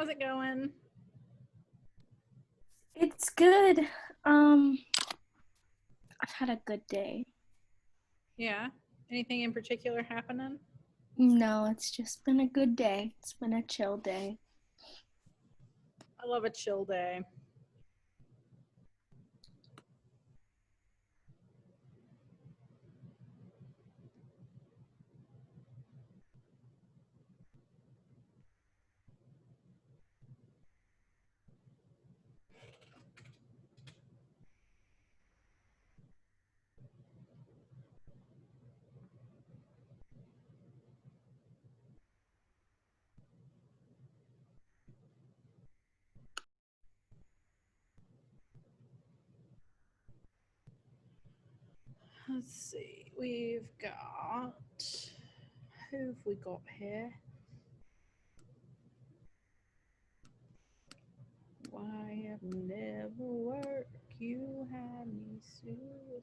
How's it going? It's good. Um, I've had a good day. Yeah. Anything in particular happening? No, it's just been a good day. It's been a chill day. I love a chill day. Let's see. We've got. Who have we got here? Why have never worked? You had me suicidal.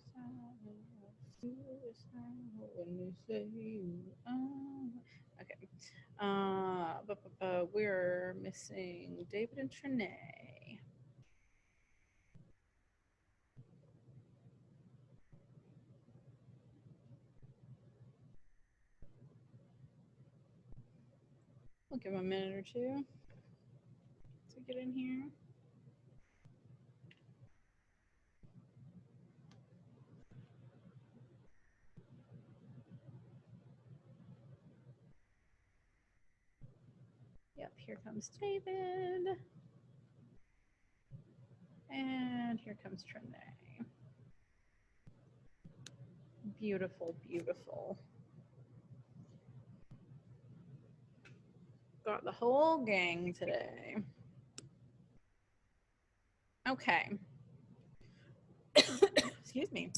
Suicidal when you say you are. Okay. We're missing David and Trinae. We'll give them a minute or two to get in here. Yep, here comes David. And here comes Trinae. Beautiful, beautiful. Got the whole gang today. Okay. Excuse me.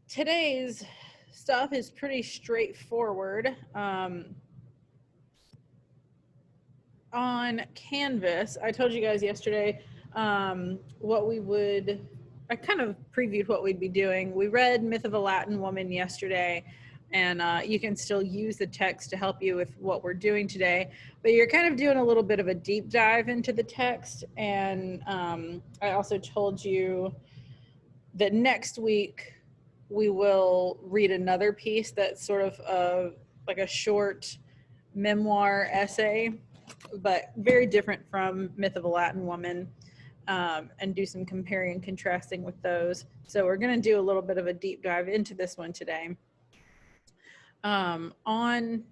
Today's stuff is pretty straightforward. On Canvas, I told you guys yesterday what we would, I kind of previewed what we'd be doing. We read Myth of a Latin Woman yesterday, and you can still use the text to help you with what we're doing today, but you're kind of doing a little bit of a deep dive into the text. And I also told you that next week we will read another piece that's sort of like a short memoir essay, but very different from Myth of a Latin Woman, and do some comparing and contrasting with those. So we're going to do a little bit of a deep dive into this one today. On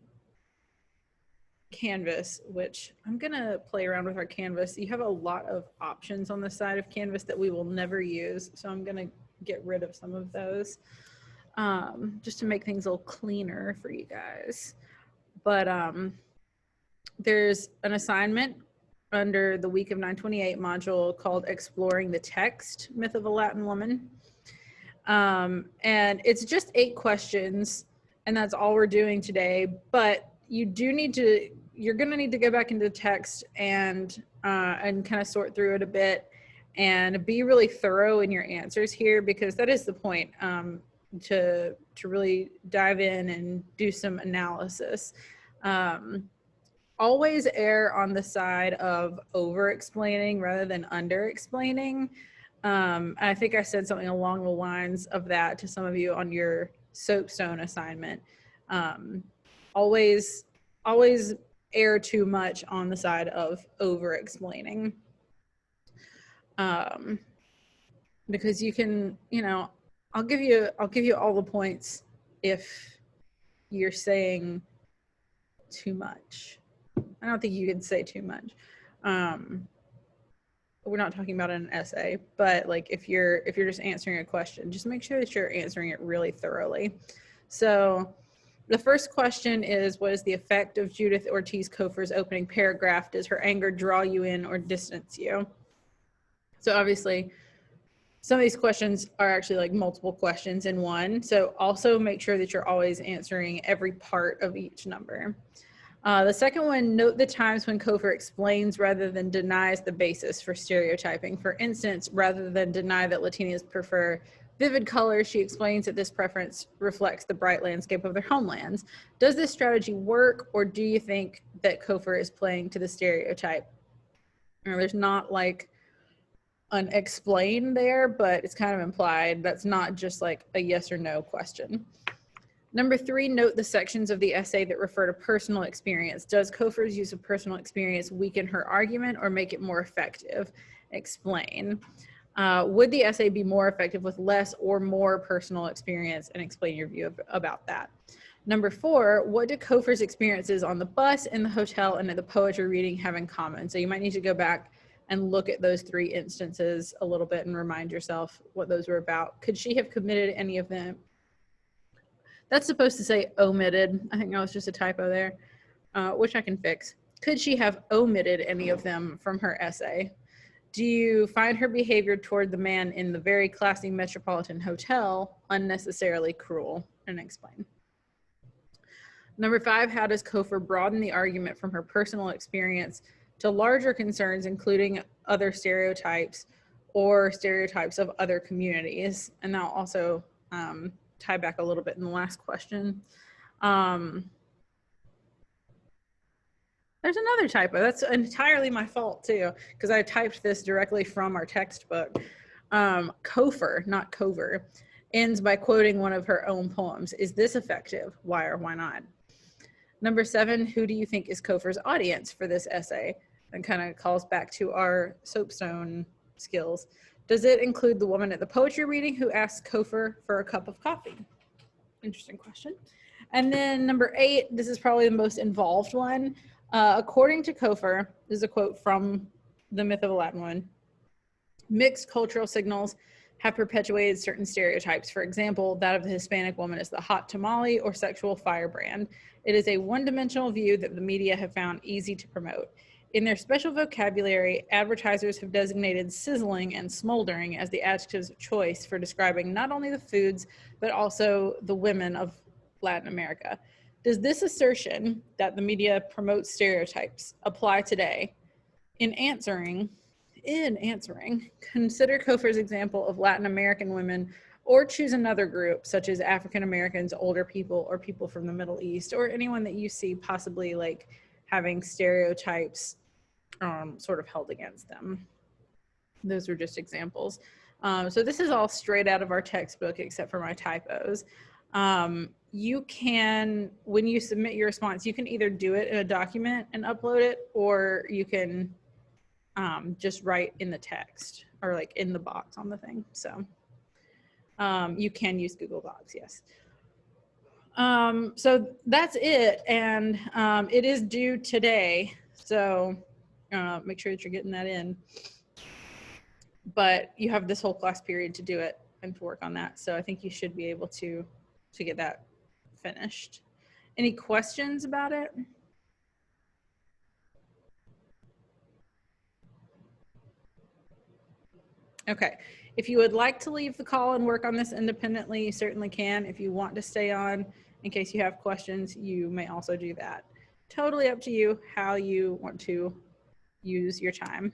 Canvas, which I'm going to play around with our Canvas, you have a lot of options on the side of Canvas that we will never use. So I'm going to get rid of some of those just to make things a little cleaner for you guys. But there's an assignment under the Week of 928 module called Exploring the Text, Myth of a Latin Woman. And it's just 8 questions, and that's all we're doing today. But you do need to, you're going to need to go back into the text and kind of sort through it a bit and be really thorough in your answers here, because that is the point, to really dive in and do some analysis. Always err on the side of over explaining rather than under explaining. I think I said something along the lines of that to some of you on your soapstone assignment. Always err too much on the side of over explaining. Because you can, I'll give you all the points if you're saying too much. I don't think you can say too much. We're not talking about an essay, but like if you're just answering a question, just make sure that you're answering it really thoroughly. So the first question is, what is the effect of Judith Ortiz Cofer's opening paragraph? Does her anger draw you in or distance you? So obviously, some of these questions are actually like multiple questions in one. So also make sure that you're always answering every part of each number. The second one, note the times when Cofer explains rather than denies the basis for stereotyping. For instance, rather than deny that Latinas prefer Vivid colors, she explains that this preference reflects the bright landscape of their homelands. Does this strategy work, or do you think that Kofor is playing to the stereotype? There's not like an explain there, but it's kind of implied. That's not just like a yes or no question. Number 3, note the sections of the essay that refer to personal experience. Does Kofor's use of personal experience weaken her argument or make it more effective? Explain. Would the essay be more effective with less or more personal experience? And explain your view about that. Number 4, what do Kofor's experiences on the bus, in the hotel, and at the poetry reading have in common? So you might need to go back and look at those 3 instances a little bit and remind yourself what those were about. Could she have committed any of them? That's supposed to say omitted. I think that was just a typo there, which I can fix. Could she have omitted any of them from her essay? Do you find her behavior toward the man in the very classy Metropolitan Hotel unnecessarily cruel? And explain. Number 5, how does Kofor broaden the argument from her personal experience to larger concerns, including other stereotypes or stereotypes of other communities? And that'll also tie back a little bit in the last question. There's another typo. That's entirely my fault too, because I typed this directly from our textbook. Kofor, not Kover, ends by quoting one of her own poems. Is this effective? Why or why not? Number 7, who do you think is Kofor's audience for this essay? And kind of calls back to our soapstone skills. Does it include the woman at the poetry reading who asked Kofor for a cup of coffee? Interesting question. And then number 8, this is probably the most involved one. According to Kofor, this is a quote from The Myth of a Latin Woman, mixed cultural signals have perpetuated certain stereotypes. For example, that of the Hispanic woman as the hot tamale or sexual firebrand. It is a one-dimensional view that the media have found easy to promote. In their special vocabulary, advertisers have designated sizzling and smoldering as the adjectives of choice for describing not only the foods, but also the women of Latin America. Does this assertion that the media promotes stereotypes apply today? In answering, consider Kofor's example of Latin American women, or choose another group such as African Americans, older people, or people from the Middle East, or anyone that you see possibly like having stereotypes sort of held against them. Those are just examples. So this is all straight out of our textbook except for my typos. You can, when you submit your response, you can either do it in a document and upload it, or you can just write in the text or like in the box on the thing. So you can use Google Docs, yes. So that's it, and it is due today, so make sure that you're getting that in. But you have this whole class period to do it and to work on that, so I think you should be able to get that finished. Any questions about it? Okay, if you would like to leave the call and work on this independently, you certainly can. If you want to stay on in case you have questions, you may also do that. Totally up to you how you want to use your time.